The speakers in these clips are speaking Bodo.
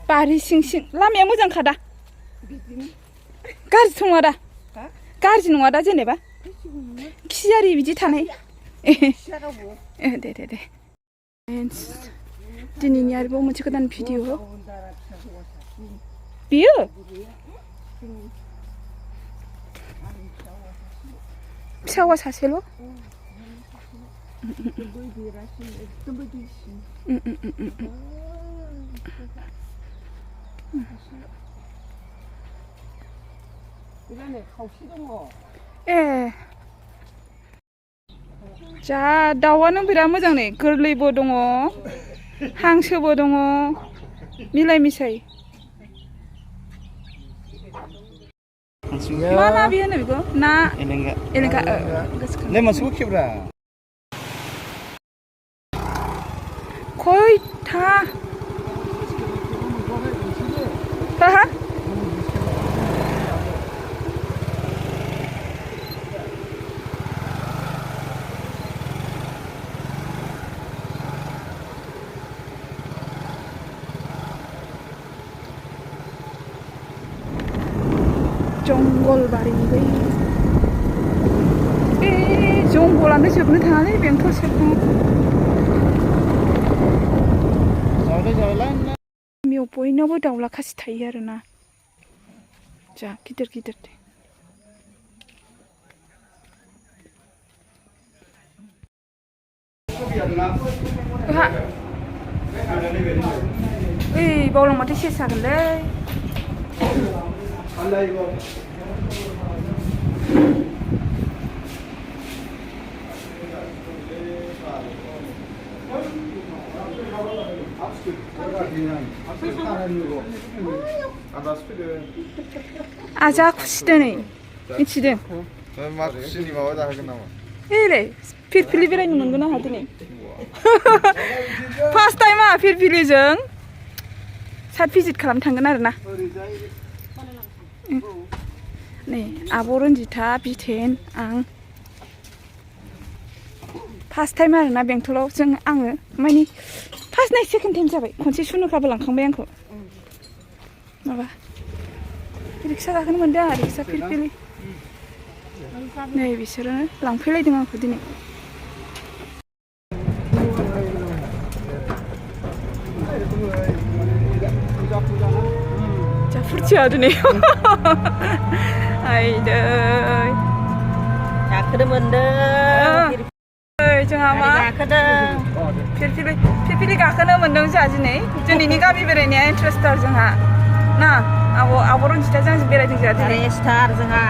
बारि सिं सिं लामाया मोजांखा दा गाज्रिथ' नङा दा गाज्रि नङा दा जेनेबा खियारि बिदि थानाय दे दिनैनि आरोबाव मोनसे गोदान भिडिअ बियो फिसावा सासेल' जा दाउआनो बिराद मोजां नै गोरलैबो दङ हांसोबो दङ मिलाय मिसाय मा ना बियो होनो बेखौ ना एलेंगा ले मोनसेखौ खेब्रा खयथा हा जंगल बारि बै बे जंगलानो जोबनो थाङालै बेंटल गामियाव बयनावबो दाउला खासि थायो आरोना जा गिदिर गिदिर ओइ बावलांबाथाय सेस जागोनलै आजा खुसि दिनै मिथिदों मा खुसिनि माबा जाहोगोन नामा एरै फिरफिलि बेरायनो मोनगोन आंहा दिनै फार्स्ट टाइम आंहा फिरफिलिजों साइट भिजिट खालामनो थांगोन आरोना नै आब' रन्जिता बिथेन आं फार्स्ट टाइम आरोना बेंटलाव आङो माने फार्स्ट नाइट सेकेन्ड टाइम जाबाय खनसे सुनुखाबो लांखांबाय आंखौ माबा रिक्सा गाखोनो मोनदों आंहा रिक्सा फिरफिलि नै बिसोरो लांफैलायदों आंखौ दिनै जा फुरथिया दिनै आइदै गाखोनो मोनदों जोंहा मा फिरफिलि गाखोनो मोनदों जोंहा दिनै दिनैनि गामि बेरायनाया इन्टारेस्टार जोंहा ना आब' रन्जिता जोंहा बेरायदों जोंहा दिनै स्टार जोंहा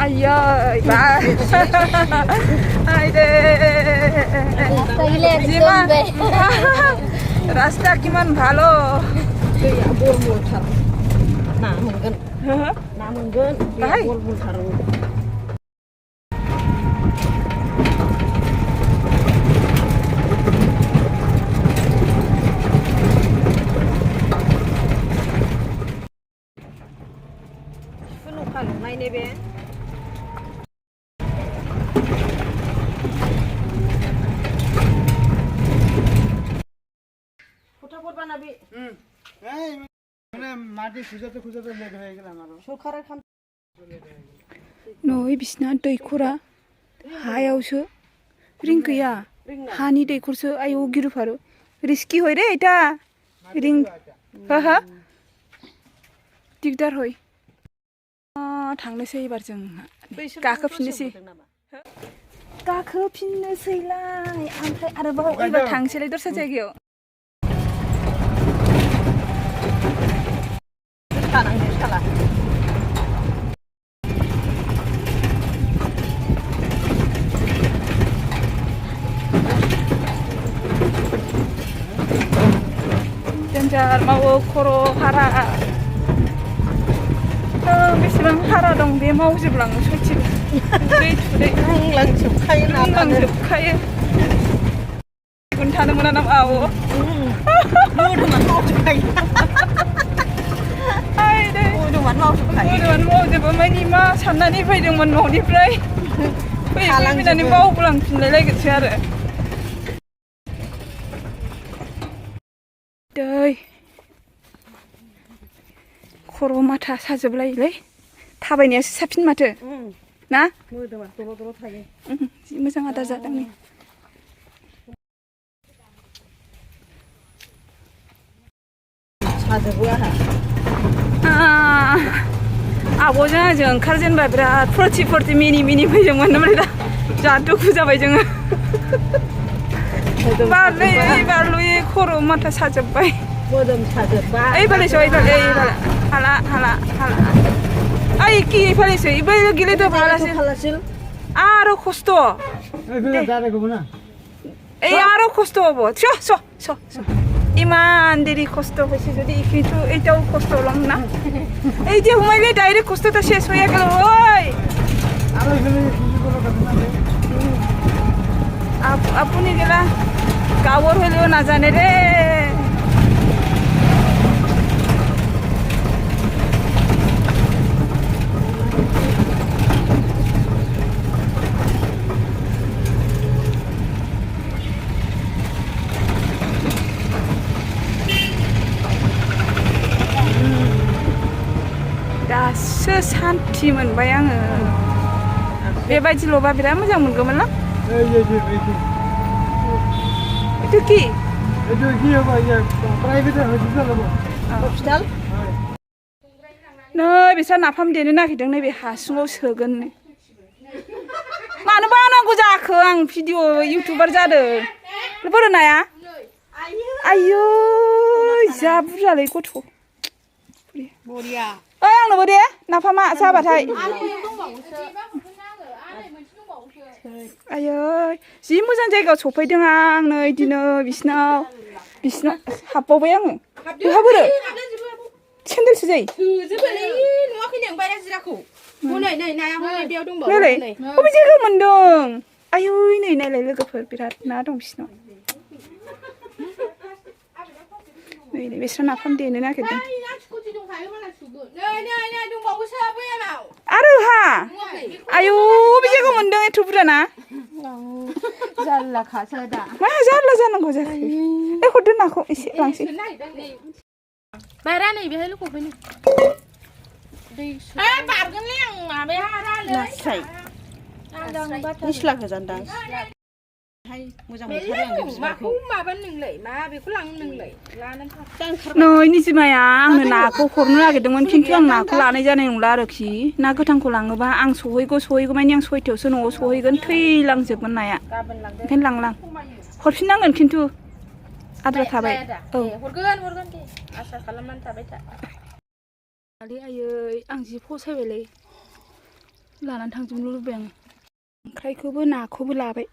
Ayoy, bye. Haydi. Jiman. Rasta kiman bhalo. bol thar. Na mungkin. Na mungkin. Bol thar. Penuh kalau main ni be. Noi बिसना दैखरा हायावसो रिं गैया हानि दैखरसो आयौ गिरुफारु रिस्की होय रे इटा रिं हा दिगदार होय थांनोसै एबार जों गाखोफिननोसैलाय ओमफ्राय आरोबाव एबार थांसैलाय दस्रा जायगायाव जार मावो खर' भारा बेसेबां भारा दं बे मावजोबलाङो सयथिबो दै थुदै रोंलांजोबखायो ना रोंलांजोबखायो खोन्थानो मोना नामा आब' मोदोमानो मावजोबखायो मोदोमानो मावजोबो मानि मा साननानै फैदोंमोन न'निफ्राय फैनानै मावबोलांफिनलायलायगोनसो आरो दै खर' माथा साजोबलायोलै थाबायनायासो साबसिन माथो ना मोदोमा दल' दल' थायो जि मोजां आदार जादों नै साजोबो आंहा आब'जों आंजों ओंखारजेनबा बिराद फुरथि मिनि फैदोंमोन ओमफ्राय दा जा दुखु जाबाय जोङो बारलुयै खर' माथा साजोब्बाय मोदोम साजोब्बाय ओइ फालिसो हाला ओइ कि फालिसो बै गेलेदो फालासिल आरो खस्थ' এই আরো কষ্ট হবো ইমান দেরি কষ্ট হয়েছে যদি কিন্তু এইটাও কষ্ট হলাম না এই যে ঘুমাইলে ডাইরেক্ট কষ্টটা শেষ হয়ে গেল ওই আপনি গেলা গাঁৱৰ হলেও নাজানে রে दासो सान्थि मोनबाय आङो बेबायदिल'बा बिराद मोजां मोनगौमोनलां itu ki apa ya private hospital नै बिसोर नाफाम देनो नागिरदों नैबे हासुङाव सोगोन मानो बानांगौ जाखो आं भिडिअ इउटुबार जादों बोरो नाया आयौ जा बुरजालै गथ' बरिया ओइ आंनोबो दे नाफामा जाबाथाय आयै जि मोजां जायगायाव सफैदों आं नै दिनै बिसिनाव हाबबावबाय आङो बहा बोरो सेन्देलसो जायो नैलाय बबे जायगायाव मोन्दों आयौ नै नायलाय लोगोफोर बिराद ना दं बिसिनाव नै बिस्रा नाफाम देनो नागिरदों आरो हा आयौ बबे जायगायाव मोन्दों एथ' बुरजा ना जारलाखासो दा मा जारला जानांगौ जाखो ए हरदो नाखौ एसे लांसै बारा नै बेहाय लुखौफैनो बारगोनलै आं माबाया नास्राय निस्लाखौ जानदां मोजां माखौ माबानो नोंलाय मा बेखौ लांनो नोंलाय नै निजिमाया आंनो नाखौ हरनो नागिरदोंमोन खिन्थु आं नाखौ लानाय जानाय नंला आरोखि ना गोथांखौ लाङोबा आं सहैगौ मानि आं 6टायावसो न'आव सहैगोन थैलांजोबगोन नाया ओंखायनो लांलां हरफिननांगोन खिन्थु आद्रा थाबाय औ हरगोन दे आसा खालामनानै थाबाय था आयै आं जि फसायबायलै लानानै थांजोबनो लुबैबाय आं खांख्राइखौबो नाखौबो लाबाय